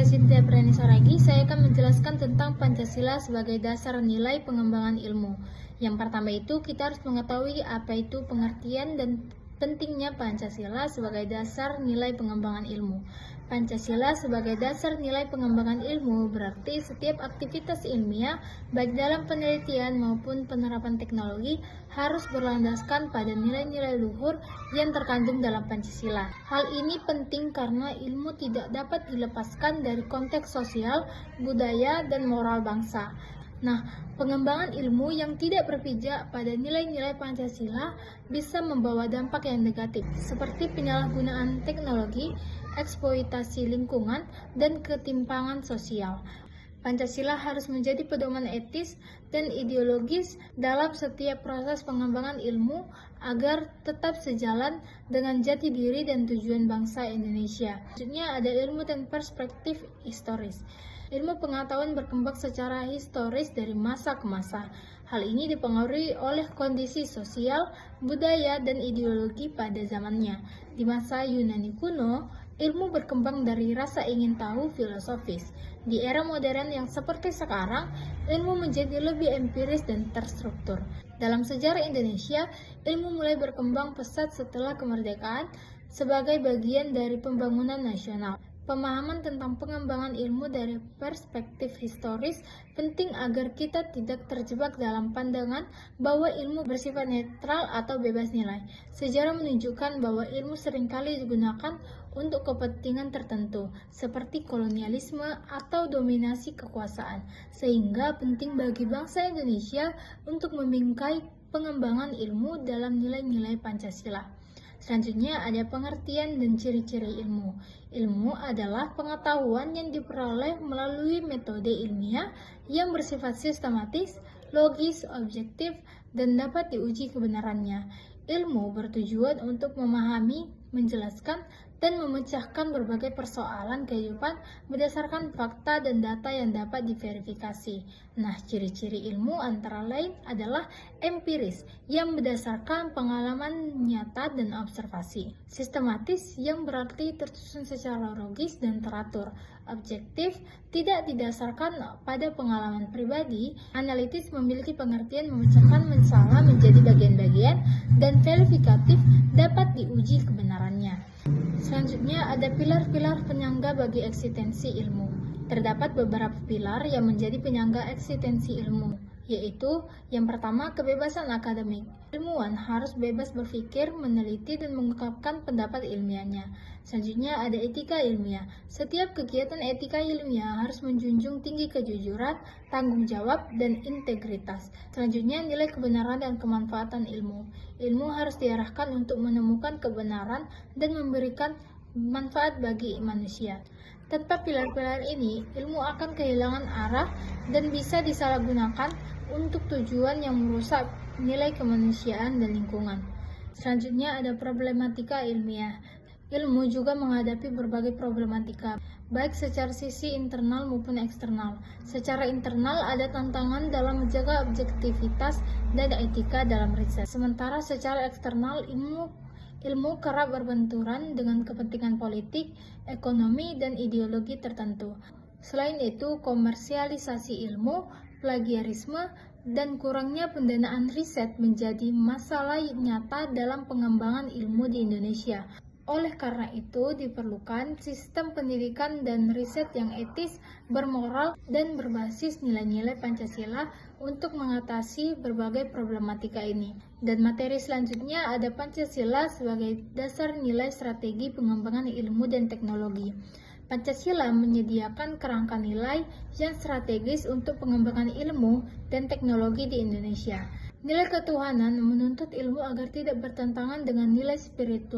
saya Cynthia Pranisaragi. Saya akan menjelaskan tentang Pancasila sebagai dasar nilai pengembangan ilmu. Yang pertama itu, kita harus mengetahui apa itu pengertian dan pentingnya Pancasila sebagai dasar nilai pengembangan ilmu. Pancasila sebagai dasar nilai pengembangan ilmu berarti setiap aktivitas ilmiah, baik dalam penelitian maupun penerapan teknologi, harus berlandaskan pada nilai-nilai luhur yang terkandung dalam Pancasila. Hal ini penting karena ilmu tidak dapat dilepaskan dari konteks sosial, budaya, dan moral bangsa. Nah, pengembangan ilmu yang tidak berpijak pada nilai-nilai Pancasila bisa membawa dampak yang negatif, seperti penyalahgunaan teknologi, eksploitasi lingkungan, dan ketimpangan sosial. Pancasila harus menjadi pedoman etis dan ideologis dalam setiap proses pengembangan ilmu agar tetap sejalan dengan jati diri dan tujuan bangsa Indonesia. Selanjutnya ada ilmu dan perspektif historis. Ilmu pengetahuan berkembang secara historis dari masa ke masa. Hal ini dipengaruhi oleh kondisi sosial, budaya, dan ideologi pada zamannya. Di masa Yunani kuno, ilmu berkembang dari rasa ingin tahu filosofis. Di era modern yang seperti sekarang, ilmu menjadi lebih empiris dan terstruktur. Dalam sejarah Indonesia, ilmu mulai berkembang pesat setelah kemerdekaan sebagai bagian dari pembangunan nasional. Pemahaman tentang pengembangan ilmu dari perspektif historis penting agar kita tidak terjebak dalam pandangan bahwa ilmu bersifat netral atau bebas nilai. Sejarah menunjukkan bahwa ilmu seringkali digunakan untuk kepentingan tertentu, seperti kolonialisme atau dominasi kekuasaan, sehingga penting bagi bangsa Indonesia untuk membingkai pengembangan ilmu dalam nilai-nilai Pancasila. Selanjutnya ada pengertian dan ciri-ciri ilmu. Ilmu adalah pengetahuan yang diperoleh melalui metode ilmiah yang bersifat sistematis, logis, objektif, dan dapat diuji kebenarannya. Ilmu bertujuan untuk memahami, menjelaskan, dan memecahkan berbagai persoalan kehidupan berdasarkan fakta dan data yang dapat diverifikasi. Nah, ciri-ciri ilmu antara lain adalah empiris, yang berdasarkan pengalaman nyata dan observasi. Sistematis, yang berarti tersusun secara logis dan teratur. Objektif, tidak didasarkan pada pengalaman pribadi. Analitis, memiliki pengertian memecahkan masalah menjadi bagian-bagian, dan verifikatif, dapat diuji kebenarannya. Selanjutnya ada pilar-pilar penyangga bagi eksistensi ilmu. Terdapat beberapa pilar yang menjadi penyangga eksistensi ilmu, yaitu yang pertama, kebebasan akademik. Ilmuwan harus bebas berpikir, meneliti, dan mengungkapkan pendapat ilmiahnya. Selanjutnya ada etika ilmiah. Setiap kegiatan etika ilmiah harus menjunjung tinggi kejujuran, tanggung jawab, dan integritas. Selanjutnya nilai kebenaran dan kemanfaatan ilmu. Ilmu harus diarahkan untuk menemukan kebenaran dan memberikan manfaat bagi manusia. Tanpa pilar-pilar ini, ilmu akan kehilangan arah dan bisa disalahgunakan untuk tujuan yang merusak nilai kemanusiaan dan lingkungan. Selanjutnya ada problematika ilmiah. Ilmu juga menghadapi berbagai problematika, baik secara sisi internal maupun eksternal. Secara internal ada tantangan dalam menjaga objektivitas dan etika dalam riset. Sementara secara eksternal ilmu kerap berbenturan dengan kepentingan politik, ekonomi, dan ideologi tertentu. Selain itu, komersialisasi ilmu, plagiarisme, dan kurangnya pendanaan riset menjadi masalah nyata dalam pengembangan ilmu di Indonesia. Oleh karena itu, diperlukan sistem pendidikan dan riset yang etis, bermoral, dan berbasis nilai-nilai Pancasila untuk mengatasi berbagai problematika ini. Dan materi selanjutnya ada Pancasila sebagai dasar nilai strategi pengembangan ilmu dan teknologi. Pancasila menyediakan kerangka nilai yang strategis untuk pengembangan ilmu dan teknologi di Indonesia. Nilai ketuhanan menuntut ilmu agar tidak bertentangan dengan nilai spiritual